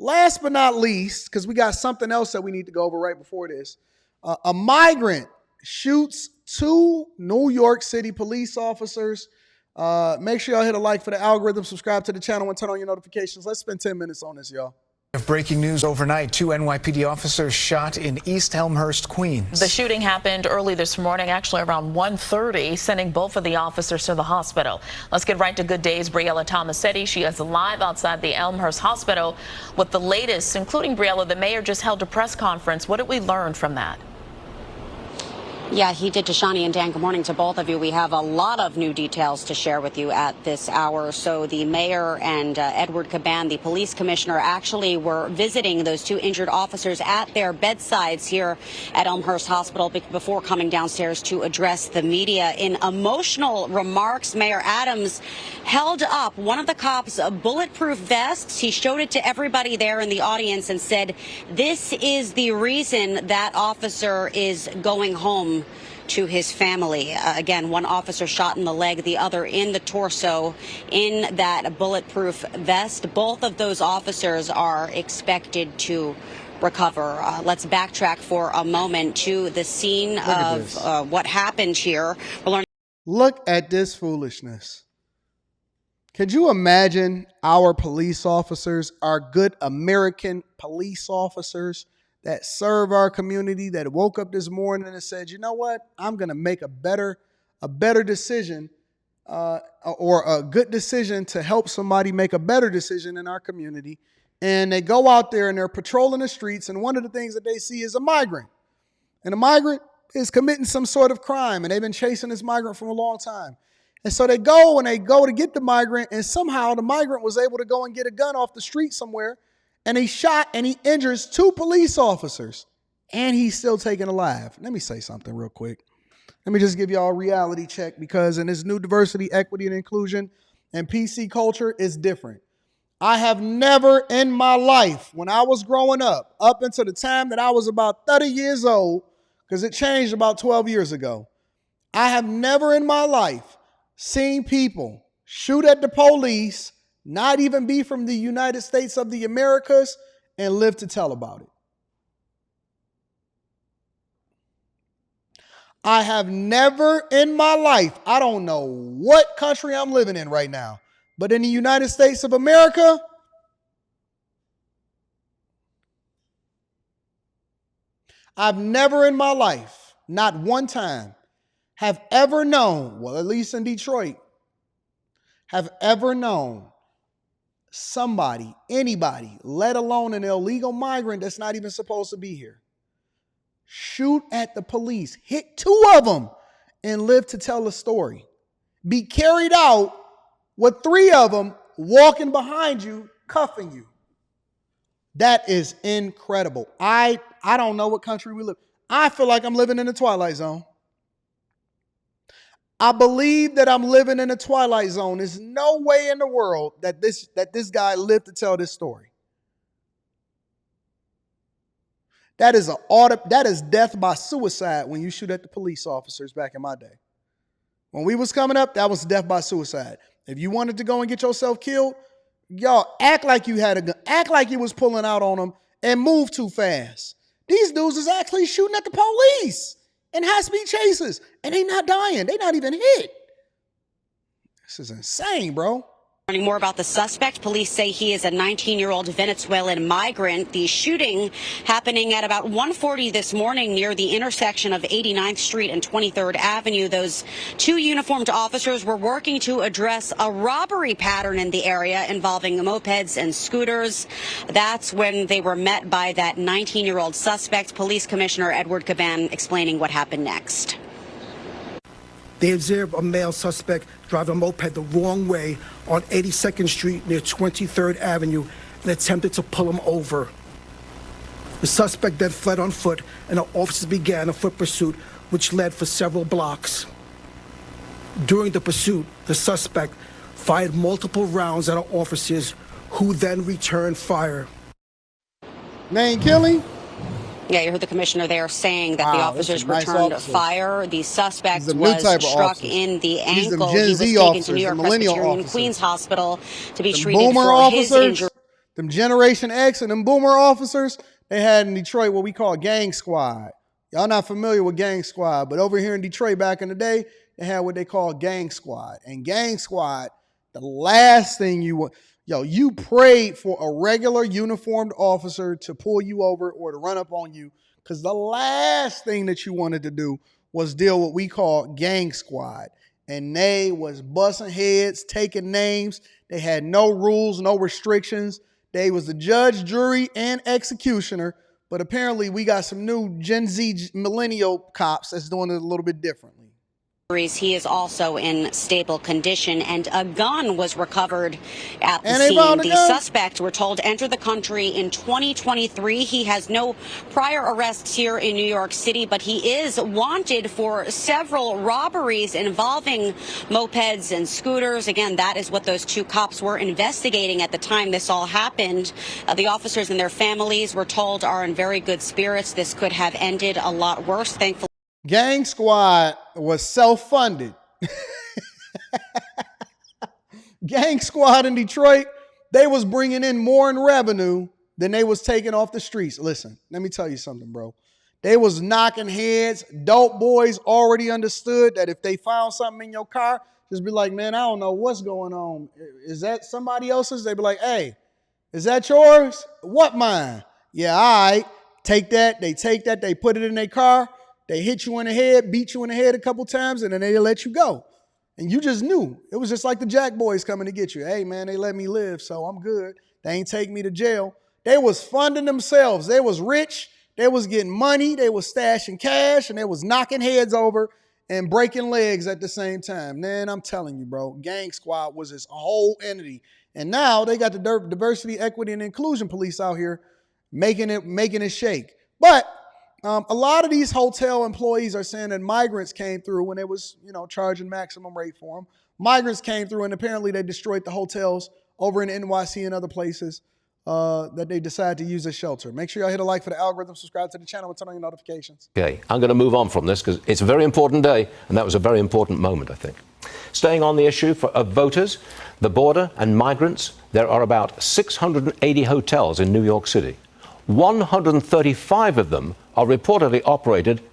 last but not least, because we got something else that we need to go over right before this, a migrant shoots 2 New York City police officers. Make sure y'all hit a like for the algorithm, subscribe to the channel, and turn on your notifications. Let's spend 10 minutes on this, y'all. Breaking news overnight, 2 NYPD officers shot in East Elmhurst, Queens. The shooting happened early this morning, actually around 1:30, sending both of the officers to the hospital. Let's get right to Good Day's Briella Tomasetti. She is live outside the Elmhurst Hospital with the latest, including Briella. The mayor just held a press conference. What did we learn from that? Yeah, he did. Tashani and Dan, good morning to both of you. We have a lot of new details to share with you at this hour. So the mayor and Edward Caban, the police commissioner, actually were visiting those 2 injured officers at their bedsides here at Elmhurst Hospital before coming downstairs to address the media. In emotional remarks, Mayor Adams held up one of the cops' bulletproof vests. He showed it to everybody there in the audience and said, "This is the reason that officer is going home to his family." Again, one officer shot in the leg, the other in the torso in that bulletproof vest. Both of those officers are expected to recover. Let's backtrack for a moment to the scene of what happened here. Look at this foolishness. Could you imagine our police officers, our good American police officers that serve our community, that woke up this morning and said, you know what, I'm going to make a better decision or a good decision to help somebody make a better decision in our community. And they go out there and they're patrolling the streets, and one of the things that they see is a migrant. And a migrant is committing some sort of crime, and they've been chasing this migrant for a long time. And so they go to get the migrant, and somehow the migrant was able to go and get a gun off the street somewhere. And he shot and he injures 2 police officers, and he's still taken alive. Let me say something real quick. Let me just give y'all a reality check, because in this new diversity, equity, and inclusion and PC culture is different. I have never in my life, when I was growing up until the time that I was about 30 years old, because it changed about 12 years ago, I have never in my life seen people shoot at the police, not even be from the United States of the Americas, and live to tell about it. I have never in my life, I don't know what country I'm living in right now, but in the United States of America, I've never in my life, not one time, have ever known, well, at least in Detroit, have ever known somebody, anybody, let alone an illegal migrant that's not even supposed to be here, shoot at the police, hit 2 of them, and live to tell the story. Be carried out with 3 of them walking behind you, cuffing you. That is incredible. I don't know what country we live. I feel like I'm living in the Twilight Zone. I believe that I'm living in a Twilight Zone. There's no way in the world that this guy lived to tell this story. That is death by suicide when you shoot at the police officers back in my day. When we was coming up, that was death by suicide. If you wanted to go and get yourself killed, y'all act like you had a gun, act like you was pulling out on them, and move too fast. These dudes is actually shooting at the police in high-speed chases, and they not dying. They not even hit. This is insane, bro. Learning more about the suspect, police say he is a 19-year-old Venezuelan migrant. The shooting happening at about 1:40 this morning near the intersection of 89th Street and 23rd Avenue. Those 2 uniformed officers were working to address a robbery pattern in the area involving mopeds and scooters. That's when they were met by that 19-year-old suspect. Police Commissioner Edward Caban explaining what happened next. They observed a male suspect driving a moped the wrong way on 82nd Street near 23rd Avenue and attempted to pull him over. The suspect then fled on foot, and the officers began a foot pursuit, which led for several blocks. During the pursuit, the suspect fired multiple rounds at our officers, who then returned fire. Name killing? Yeah, you heard the commissioner there saying that the officers returned fire. The suspect was struck in the ankle. He was taken to New York Presbyterian Queens Hospital to be treated for his injuries. them Generation X and them boomer officers, they had in Detroit what we call gang squad. Y'all not familiar with gang squad, but over here in Detroit back in the day, they had what they call gang squad. And gang squad, the last thing you want, you prayed for a regular uniformed officer to pull you over or to run up on you, because the last thing that you wanted to do was deal with what we call gang squad. And they was busting heads, taking names. They had no rules, no restrictions. They was the judge, jury, and executioner. But apparently we got some new Gen Z millennial cops that's doing it a little bit differently. He is also in stable condition, and a gun was recovered at the scene. The suspect, we're told, entered the country in 2023. He has no prior arrests here in New York City, but he is wanted for several robberies involving mopeds and scooters. Again, that is what those two cops were investigating at the time this all happened. The officers and their families, we're told, are in very good spirits. This could have ended a lot worse, thankfully. Gang squad was self-funded. Gang squad in Detroit, they was bringing in more in revenue than they was taking off the streets. Listen, let me tell you something, bro. They was knocking heads. Dope boys already understood that if they found something in your car, just be like, man, I don't know what's going on. Is that somebody else's? They be like, hey, is that yours? What mine? Yeah, all right. Take that. They take that. They put it in their car. They hit you in the head, beat you in the head a couple times, and then they let you go. And you just knew. It was just like the Jack boys coming to get you. Hey, man, they let me live, so I'm good. They ain't take me to jail. They was funding themselves. They was rich. They was getting money. They was stashing cash, and they was knocking heads over and breaking legs at the same time. Man, I'm telling you, bro, Gang Squad was this whole entity. And now they got the diversity, equity, and inclusion police out here making it shake. But a lot of these hotel employees are saying that migrants came through when they was, charging maximum rate for them. Migrants came through and apparently they destroyed the hotels over in NYC and other places that they decided to use as shelter. Make sure y'all hit a like for the algorithm, subscribe to the channel, and turn on your notifications. Okay, I'm going to move on from this because it's a very important day, and that was a very important moment, I think. Staying on the issue of voters, the border, and migrants, there are about 680 hotels in New York City. 135 of them are reportedly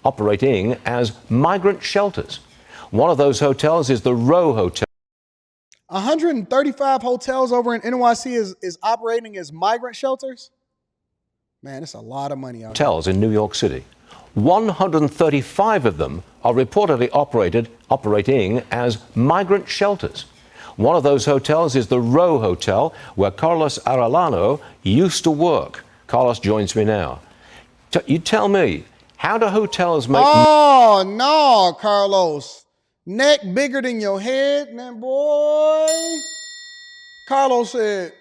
operating as migrant shelters. One of those hotels is the Row Hotel. 135 hotels over in NYC is operating as migrant shelters? Man, it's a lot of money out there. Hotels in New York City. 135 of them are reportedly operating as migrant shelters. One of those hotels is the Row Hotel, where Carlos Arellano used to work. Carlos joins me now. You tell me, how do hotels make... Oh, no, Carlos. Neck bigger than your head, man, boy. Carlos said,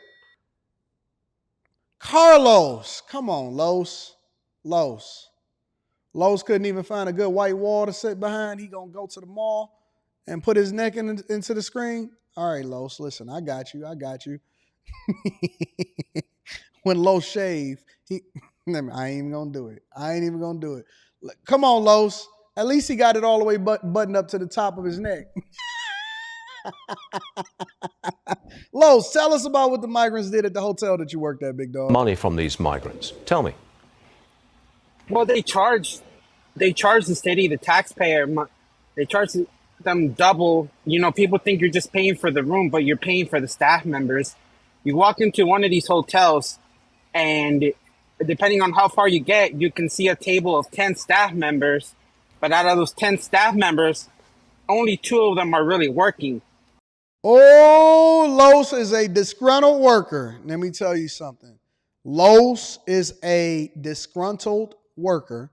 Carlos, come on, Los. Los couldn't even find a good white wall to sit behind. He gonna go to the mall and put his neck into the screen. All right, Los, listen, I got you. When Los shave, I ain't even gonna do it. Come on, Los. At least he got it all the way buttoned up to the top of his neck. Los, tell us about what the migrants did at the hotel that you worked at, big dog. Money from these migrants. Tell me. Well, they charge the city, the taxpayer, they charge them double. People think you're just paying for the room, but you're paying for the staff members. You walk into one of these hotels, and depending on how far you get, you can see a table of 10 staff members. But out of those 10 staff members, only 2 of them are really working. Oh, Los is a disgruntled worker. Let me tell you something. Los is a disgruntled worker,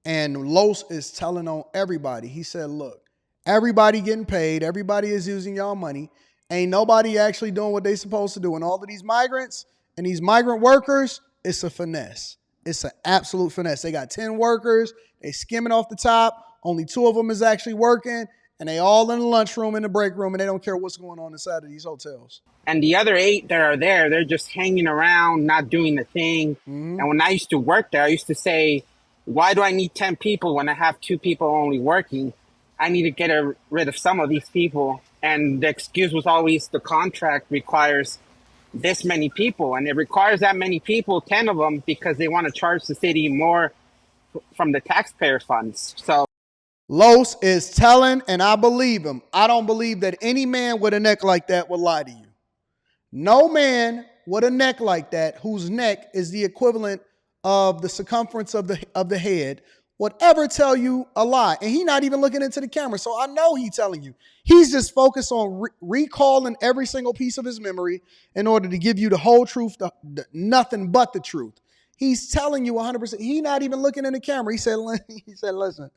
and Los is telling on everybody. He said, look, everybody getting paid. Everybody is using y'all money. Ain't nobody actually doing what they supposed to do. And all of these migrants and these migrant workers, it's a finesse. It's an absolute finesse. They got 10 workers. They skimming off the top. Only 2 of them is actually working. And they all in the lunchroom, in the break room, and they don't care what's going on inside of these hotels. And the other 8 that are there, they're just hanging around, not doing the thing. Mm-hmm. And when I used to work there, I used to say, why do I need 10 people when I have 2 people only working? I need to get rid of some of these people. And the excuse was always the contract requires this many people, and it requires that many people, 10 of them, because they want to charge the city more from the taxpayer funds. So Los is telling, and I believe him. I don't believe that any man with a neck like that would lie to you. No man with a neck like that, whose neck is the equivalent of the circumference of the head, would ever tell you a lie. And he's not even looking into the camera, so I know he's telling you. He's just focused on recalling every single piece of his memory in order to give you the whole truth, nothing but the truth. He's telling you 100%. He's not even looking in the camera. He said, listen,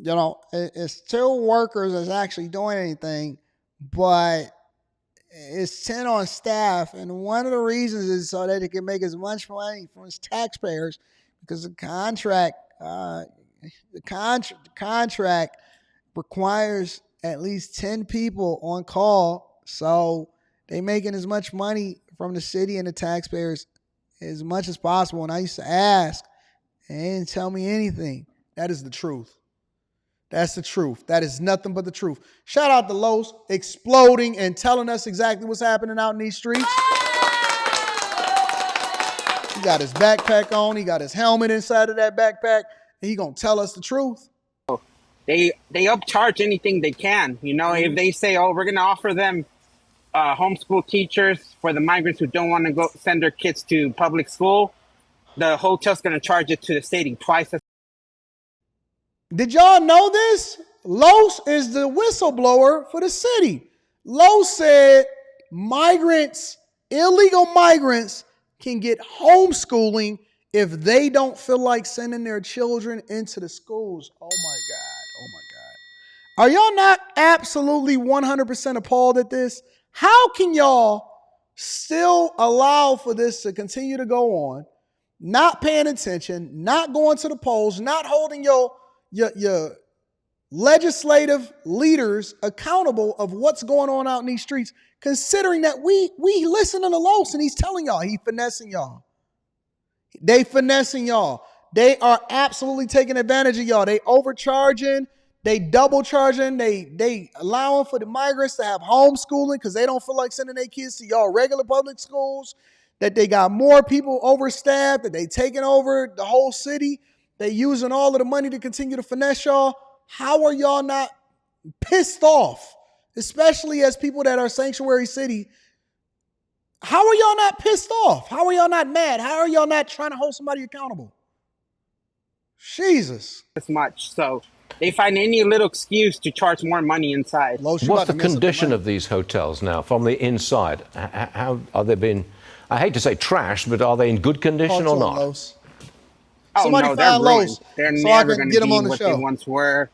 it's two workers that's actually doing anything, but it's 10 on staff, and one of the reasons is so that it can make as much money from its taxpayers, because the contract requires at least 10 people on call, so they making as much money from the city and the taxpayers as much as possible. And I used to ask, and they didn't tell me anything. That is the truth. That's the truth. That is nothing but the truth. Shout out to Los exploding and telling us exactly what's happening out in these streets. He got his backpack on. He got his helmet inside of that backpack. And he going to tell us the truth. they upcharge anything they can. You know, if they say, oh, we're going to offer them homeschool teachers for the migrants who don't want to go send their kids to public school, the hotel's going to charge it to the city twice as. Did y'all know this? Los is the whistleblower for the city. Los said illegal migrants can get homeschooling if they don't feel like sending their children into the schools. Oh my God. Are y'all not absolutely 100% appalled at this? How can y'all still allow for this to continue to go on, not paying attention, not going to the polls, not holding your legislative leaders accountable of what's going on out in these streets, considering that we listen to Los and he's telling y'all, he finessing y'all. They finessing y'all. They are absolutely taking advantage of y'all. They overcharging, they double charging, they allowing for the migrants to have homeschooling because they don't feel like sending their kids to y'all regular public schools, that they got more people overstaffed, that they taking over the whole city. They using all of the money to continue to finesse y'all. How are y'all not pissed off? Especially as people that are sanctuary city. How are y'all not pissed off? How are y'all not mad? How are y'all not trying to hold somebody accountable? Jesus. As much. So they find any little excuse to charge more money inside. What's the condition of these hotels now from the inside? How are they being, I hate to say trashed, but are they in good condition or not? Oh, somebody no, they're ruined. They're never going to be what they once were.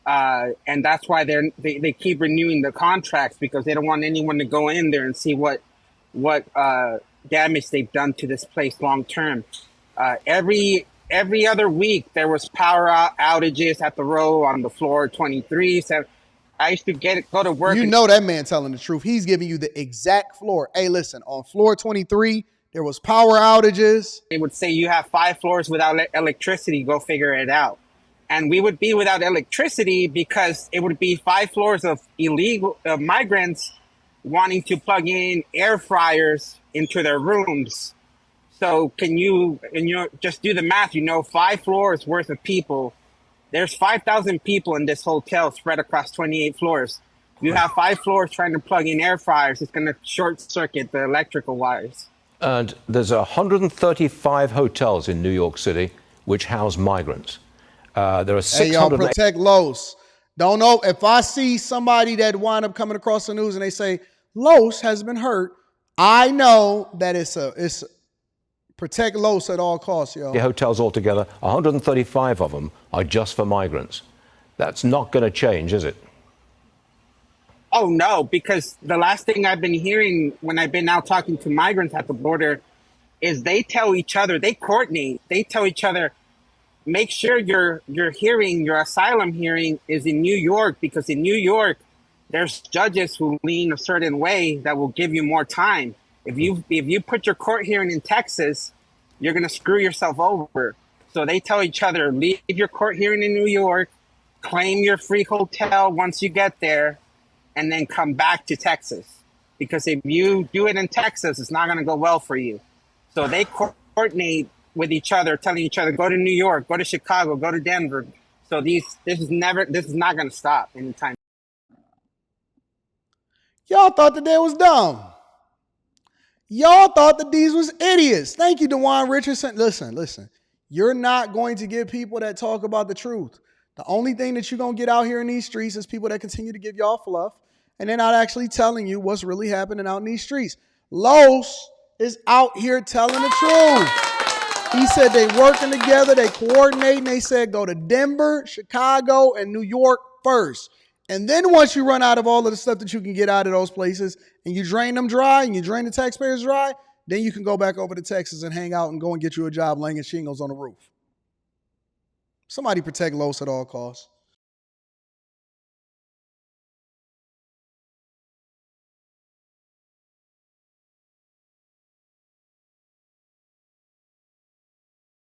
And that's why they keep renewing the contracts, because they don't want anyone to go in there and see what damage they've done to this place long term. Every other week there was power outages at the row on the floor 23. So I used to go to work. You know that man telling the truth. He's giving you the exact floor. Hey, listen, on floor 23, there was power outages. They would say you have 5 floors without electricity. Go figure it out. And we would be without electricity because it would be 5 floors of illegal migrants wanting to plug in air fryers into their rooms. So can you just do the math? 5 floors worth of people. There's 5,000 people in this hotel spread across 28 floors. You have 5 floors trying to plug in air fryers. It's going to short circuit the electrical wires. And there's 135 hotels in New York City which house migrants. There are 600. Hey, y'all, protect Los. Don't know if I see somebody that wind up coming across the news and they say Los has been hurt, I know that it's protect Los at all costs, y'all. The hotels altogether, 135 of them are just for migrants. That's not going to change, is it? Oh, no, because the last thing I've been hearing when I've been out talking to migrants at the border is they tell each other, they coordinate, they tell each other, make sure your asylum hearing is in New York, because in New York, there's judges who lean a certain way that will give you more time. If you put your court hearing in Texas, you're going to screw yourself over. So they tell each other, leave your court hearing in New York, claim your free hotel once you get there, and then come back to Texas. because if you do it in Texas, it's not going to go well for you. So they coordinate with each other, telling each other, go to New York, go to Chicago, go to Denver. So this is not going to stop anytime. Y'all thought that they was dumb. Y'all thought that these was idiots. Thank you, DeJuan Richardson. Listen. You're not going to get people that talk about the truth. The only thing that you're going to get out here in these streets is people that continue to give y'all fluff, and they're not actually telling you what's really happening out in these streets. Los is out here telling the truth. He said they working together, they coordinating. They said go to Denver, Chicago, and New York first. And then once you run out of all of the stuff that you can get out of those places and you drain them dry and you drain the taxpayers dry, then you can go back over to Texas and hang out and go and get you a job laying shingles on the roof. Somebody protect Los at all costs.